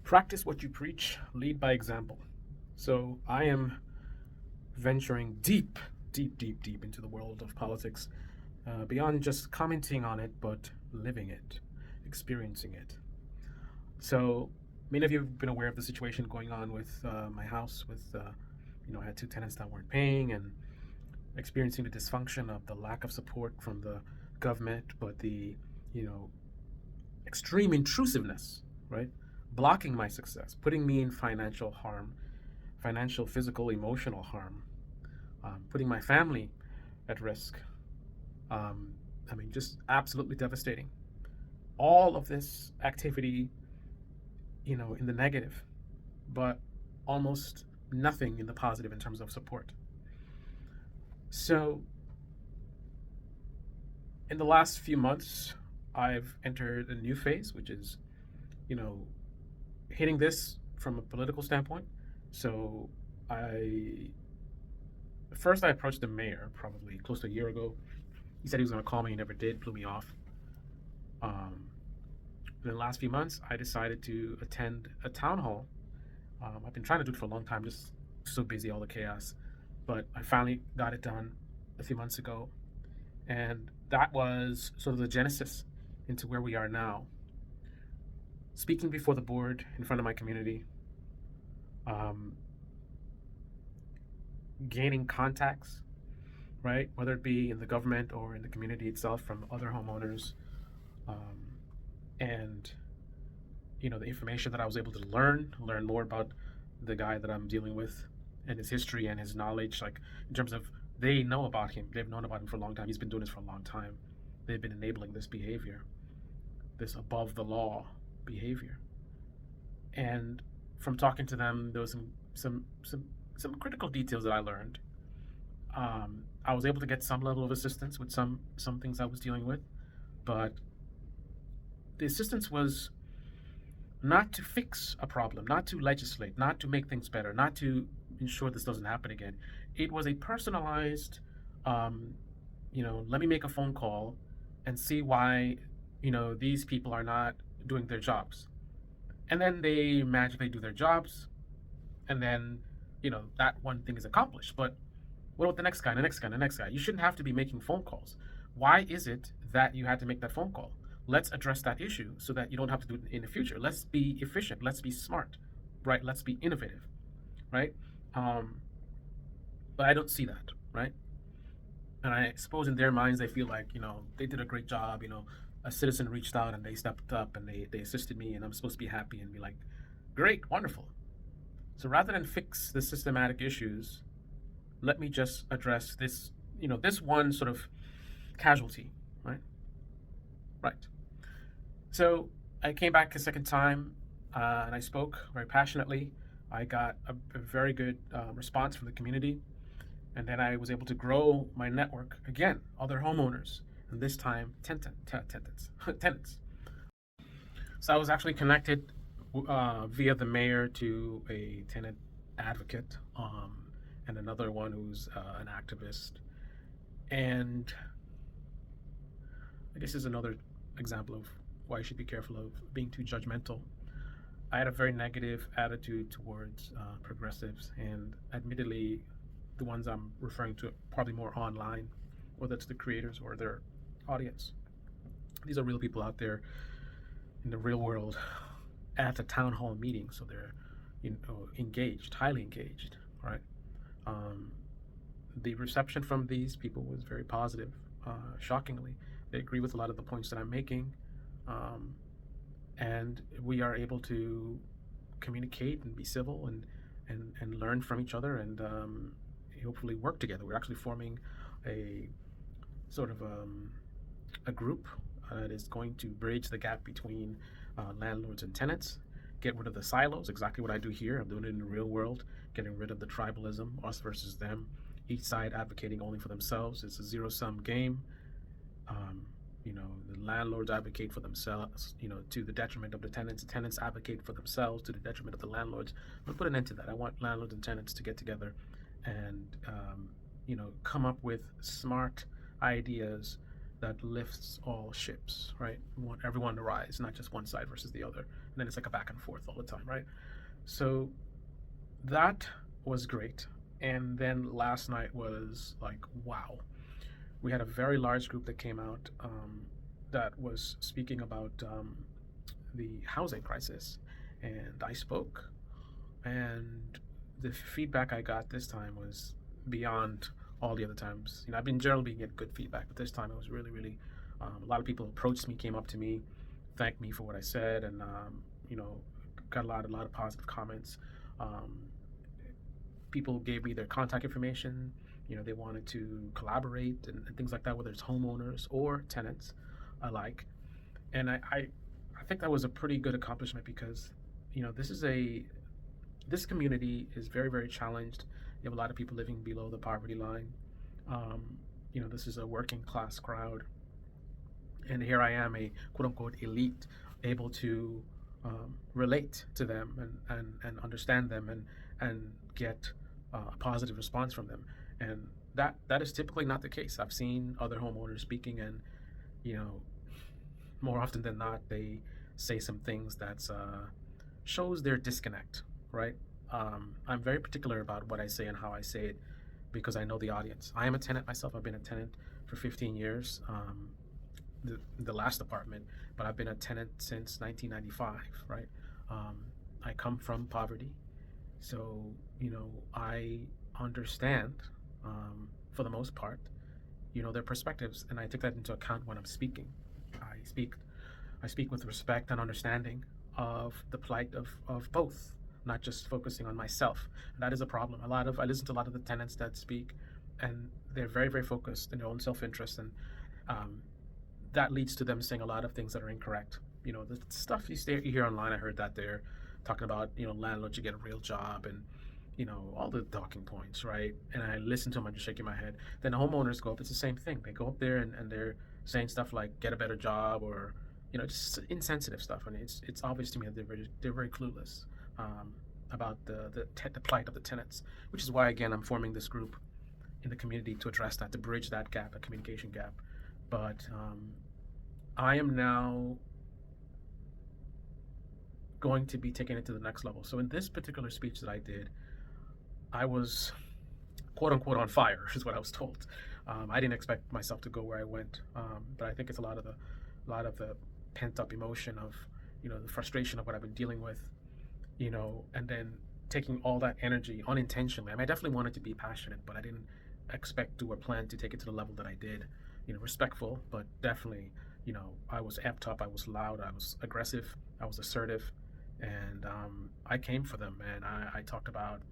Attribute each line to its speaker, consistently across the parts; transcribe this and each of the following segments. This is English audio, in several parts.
Speaker 1: Practice what you preach, lead by example. So I am venturing deep, deep, deep, deep into the world of politics, beyond just commenting on it, but living it, experiencing it. So many of you have been aware of the situation going on with my house. I had two tenants that weren't paying and experiencing the dysfunction of the lack of support from the government, but the you know extreme intrusiveness, right? Blocking my success, putting me in financial harm, financial, physical, emotional harm, putting my family at risk. Um, just absolutely devastating. All of this activity, in the negative, but almost nothing in the positive in terms of support. So, in the last few months, I've entered a new phase, which is, you know, hitting this from a political standpoint. So, I first I approached the mayor probably close to a year ago. He said he was going to call me. He never did. Blew me off. Um, in the last few months, I decided to attend a town hall. I've been trying to do it for a long time, just so busy, all the chaos. But I finally got it done a few months ago. And that was sort of the genesis into where we are now. Speaking before the board in front of my community, um, gaining contacts, right? Whether it be in the government or in the community itself from other homeowners. And the information that I was able to learn more about the guy that I'm dealing with and his history and his knowledge, like in terms of they know about him, they've known about him for a long time. He's been doing this for a long time. They've been enabling this behavior, this above the law behavior. And from talking to them, there was some critical details that I learned. I was able to get some level of assistance with some things I was dealing with, but the assistance was not to fix a problem, not to legislate, not to make things better, not to ensure this doesn't happen again. It was a personalized, let me make a phone call and see why, these people are not doing their jobs. And then they magically do their jobs, and then, that one thing is accomplished. But what about the next guy, the next guy, the next guy? You shouldn't have to be making phone calls. Why is it that you had to make that phone call? Let's address that issue so that you don't have to do it in the future. Let's be efficient. Let's be smart, right? Let's be innovative, right? Um, but I don't see that, right? And I suppose in their minds they feel like they did a great job. A citizen reached out and they stepped up and they assisted me, and I'm supposed to be happy and be like, great, wonderful. So rather than fix the systematic issues, let me just address this one sort of casualty, right? Right. So I came back a second time, and I spoke very passionately. I got a very good response from the community, and then I was able to grow my network again, other homeowners, and this time tenants. So I was actually connected via the mayor to a tenant advocate, and another one who's an activist. And I guess is another example of why you should be careful of being too judgmental. I had a very negative attitude towards progressives, and admittedly, the ones I'm referring to are probably more online, whether it's the creators or their audience. These are real people out there in the real world at a town hall meeting, so they're engaged, highly engaged, right? Um, the reception from these people was very positive. Shockingly, they agree with a lot of the points that I'm making, um, and we are able to communicate and be civil and learn from each other and hopefully work together. We're actually forming a sort of a group that is going to bridge the gap between landlords and tenants, get rid of the silos, exactly what I do here. I'm doing it in the real world, getting rid of the tribalism, us versus them, each side advocating only for themselves. It's a zero-sum game. Um, the landlords advocate for themselves, to the detriment of the tenants. The tenants advocate for themselves to the detriment of the landlords. I'm going to put an end to that. I want landlords and tenants to get together and, come up with smart ideas that lifts all ships, right? We want everyone to rise, not just one side versus the other. And then it's like a back and forth all the time, right? So that was great. And then last night was like, wow. We had a very large group that came out that was speaking about the housing crisis. And I spoke, and the feedback I got this time was beyond all the other times. I've been generally getting good feedback, but this time it was really, really. A lot of people approached me, came up to me, thanked me for what I said, and you know, got a lot of positive comments. Um, People gave me their contact information. They wanted to collaborate and things like that, whether it's homeowners or tenants alike. And I think that was a pretty good accomplishment because, this community is very, very challenged. You have a lot of people living below the poverty line. Um, this is a working class crowd, and here I am, a quote unquote elite, able to relate to them and understand them and get a positive response from them. And that is typically not the case. I've seen other homeowners speaking, and you know, more often than not, they say some things that shows their disconnect, right? I'm very particular about what I say and how I say it because I know the audience. I am a tenant myself. I've been a tenant for 15 years, the last apartment, but I've been a tenant since 1995, right? Um, I come from poverty, so I understand, for the most part, their perspectives, and I take that into account when I'm speaking. I speak I speak with respect and understanding of the plight of both, not just focusing on myself. And that is a problem. I listen to a lot of the tenants that speak, and they're very, very focused in their own self-interest, and um, that leads to them saying a lot of things that are incorrect. The stuff you hear online. I heard that they're talking about landlords should get a real job, and all the talking points, right? And I listen to them. I'm just shaking my head. Then the homeowners go up. It's the same thing. They go up there and they're saying stuff like get a better job, or just insensitive stuff. And it's obvious to me that they're very clueless about the plight of the tenants, which is why again I'm forming this group in the community to address that, to bridge that gap, a communication gap. But I am now going to be taking it to the next level. So in this particular speech that I did, I was quote unquote on fire, is what I was told. I didn't expect myself to go where I went, but I think it's a lot of the pent up emotion of the frustration of what I've been dealing with, and then taking all that energy unintentionally. I definitely wanted to be passionate, but I didn't expect to or plan to take it to the level that I did. Respectful, but definitely, I was amped up, I was loud, I was aggressive, I was assertive, and I came for them, and I talked about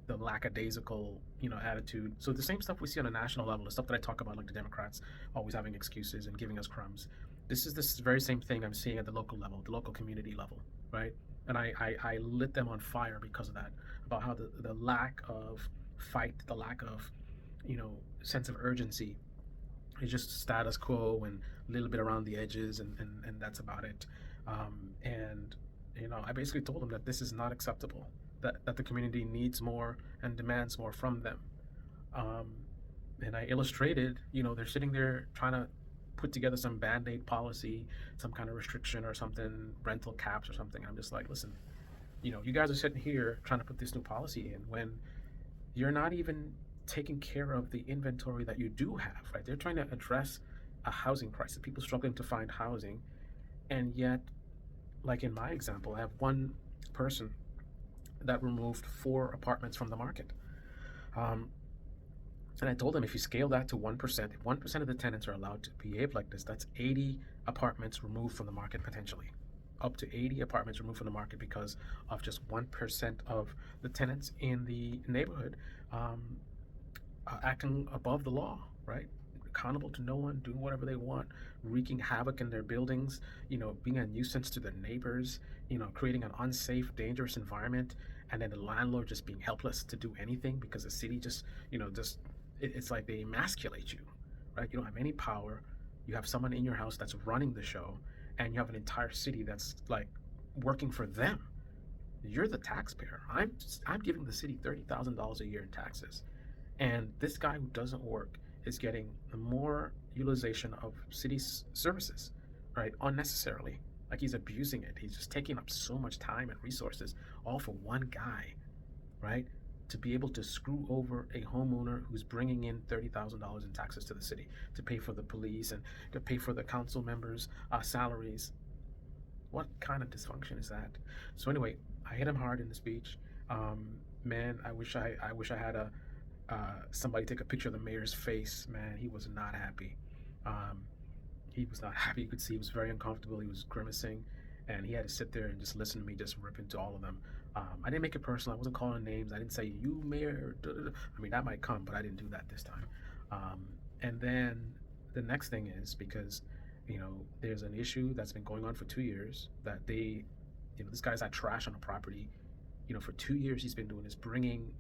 Speaker 1: the lackadaisical, attitude. So the same stuff we see on a national level, the stuff that I talk about, like the Democrats always having excuses and giving us crumbs. This very same thing I'm seeing at the local level, the local community level, right? And I lit them on fire because of that, about how the lack of fight, the lack of, sense of urgency is just status quo and a little bit around the edges, and that's about it. And I basically told them that this is not acceptable, that the community needs more and demands more from them. Um, and I illustrated, they're sitting there trying to put together some band-aid policy, some kind of restriction or something, rental caps or something. I'm just like, listen, you guys are sitting here trying to put this new policy in when you're not even taking care of the inventory that you do have, right? They're trying to address a housing crisis, people struggling to find housing, and yet, like in my example, I have one person that removed 4 apartments from the market. Um, and I told them if you scale that to 1%, if 1% of the tenants are allowed to behave like this, that's 80 apartments removed from the market potentially. Up to 80 apartments removed from the market because of just 1% of the tenants in the neighborhood acting above the law, right? Accountable to no one, doing whatever they want, wreaking havoc in their buildings, being a nuisance to their neighbors, creating an unsafe, dangerous environment, and then the landlord just being helpless to do anything because the city just, it's like they emasculate you, right? You don't have any power. You have someone in your house that's running the show, and you have an entire city that's like working for them. You're the taxpayer. I'm giving the city $30,000 a year in taxes, and this guy who doesn't work is getting more utilization of city services, right? Unnecessarily. Like he's abusing it. He's just taking up so much time and resources, all for one guy, right? To be able to screw over a homeowner who's bringing in $30,000 in taxes to the city to pay for the police and to pay for the council members' salaries. What kind of dysfunction is that? So anyway, I hit him hard in the speech. Man, I wish I had a somebody take a picture of the mayor's face. Man, he was not happy. Um, he was not happy. You could see he was very uncomfortable. He was grimacing, and he had to sit there and just listen to me just rip into all of them. I didn't make it personal. I wasn't calling names. I didn't say you mayor. Da, da, da. I mean, that might come, but I didn't do that this time. Um, and then the next thing is because there's an issue that's been going on for 2 years that this guy's had trash on a property. For 2 years he's been doing this, bringing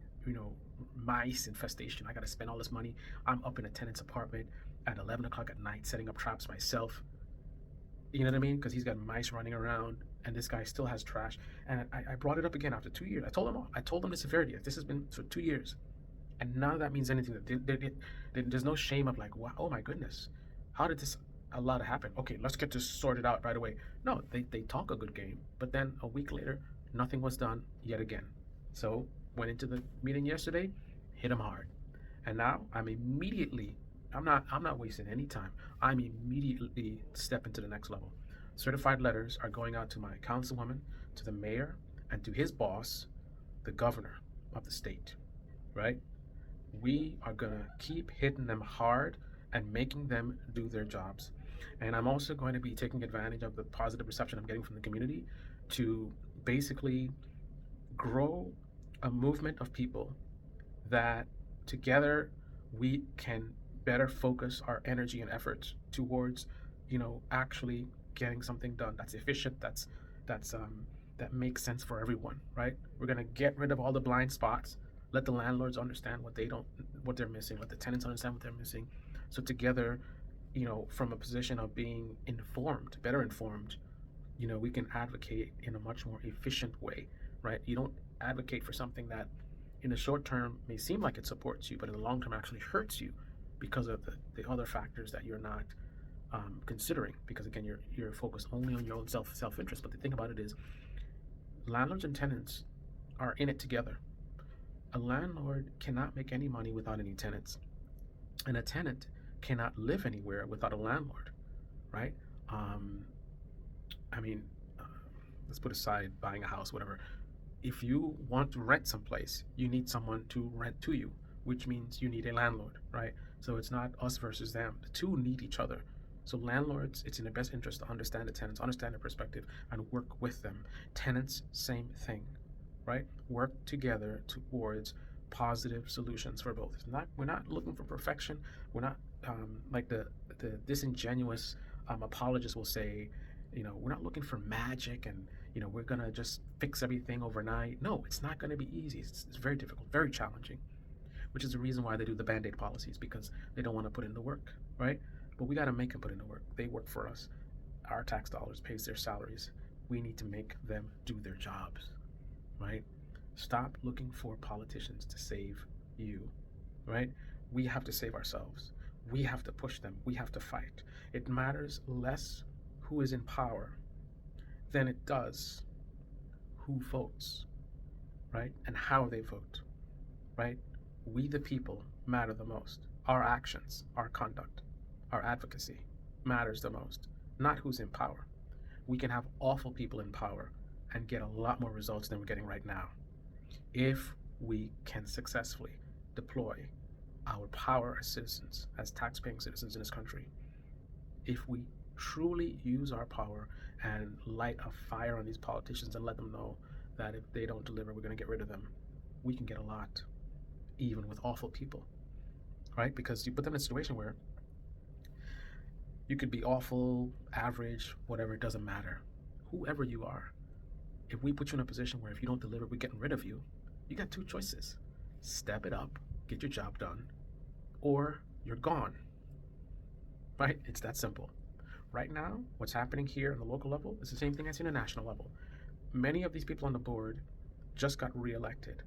Speaker 1: mice infestation. I got to spend all this money. I'm up in a tenant's apartment at 11 o'clock at night setting up traps myself. You know what I mean? Because he's got mice running around, and this guy still has trash. And I brought it up again after 2 years. I told him the severity. This has been for 2 years, and none of that means anything. There's no shame of like, wow, oh my goodness, how did this allow to happen? Okay, let's get this sorted out right away. No, they talk a good game, but then a week later, nothing was done yet again. So went into the meeting yesterday, hit him hard, and now I'm not wasting any time. I'm immediately stepping to the next level. Certified letters are going out to my councilwoman, to the mayor, and to his boss, the governor of the state, right? We are gonna keep hitting them hard and making them do their jobs. And I'm also going to be taking advantage of the positive reception I'm getting from the community to basically grow a movement of people that together we can better focus our energy and efforts towards actually getting something done that's efficient, that makes sense for everyone, right? We're going to get rid of all the blind spots, let the landlords understand what they're missing, let the tenants understand what they're missing. So together, from a position of being better informed, we can advocate in a much more efficient way, right? You don't advocate for something that in the short term may seem like it supports you, but in the long term actually hurts you because of the other factors that you're not considering. Because again, you're focused only on your own self-interest. But the thing about it is, landlords and tenants are in it together. A landlord cannot make any money without any tenants, and a tenant cannot live anywhere without a landlord, right? I mean, let's put aside buying a house, whatever. If you want to rent someplace, you need someone to rent to you, which means you need a landlord, right? So it's not us versus them. The two need each other. So landlords, it's in their best interest to understand the tenants, understand their perspective, and work with them. Tenants, same thing, right? Work together towards positive solutions for both. We're not looking for perfection. We're not like the disingenuous apologists will say, we're not looking for magic and we're gonna just fix everything overnight. No, it's not gonna be easy. It's very difficult, very challenging, which is the reason why they do the Band-Aid policies, because they don't want to put in the work, right? But we got to make them put in the work. They work for us. Our tax dollars pays their salaries. We need to make them do their jobs, right? Stop looking for politicians to save you, right? We have to save ourselves. We have to push them. We have to fight. It matters less who is in power than it does who votes, right? And how they vote, right? We the people matter the most. Our actions, our conduct, our advocacy matters the most, not who's in power. We can have awful people in power and get a lot more results than we're getting right now if we can successfully deploy our power as citizens, as tax-paying citizens in this country. If we truly use our power and light a fire on these politicians and let them know that if they don't deliver, we're going to get rid of them, we can get a lot, even with awful people, right? Because you put them in a situation where you could be awful, average, whatever, it doesn't matter. Whoever you are, if we put you in a position where if you don't deliver, we're getting rid of you, you got two choices. Step it up, get your job done, or you're gone, right? It's that simple. Right now, what's happening here on the local level is the same thing as in the national level. Many of these people on the board just got reelected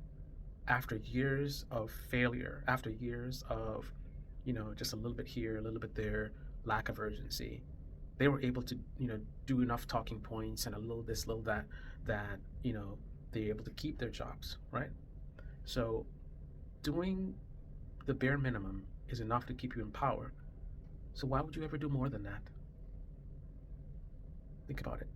Speaker 1: after years of failure, after years of, just a little bit here, a little bit there, lack of urgency. They were able to, do enough talking points and a little this, little that, that, they're able to keep their jobs, right? So doing the bare minimum is enough to keep you in power. So why would you ever do more than that? Think about it.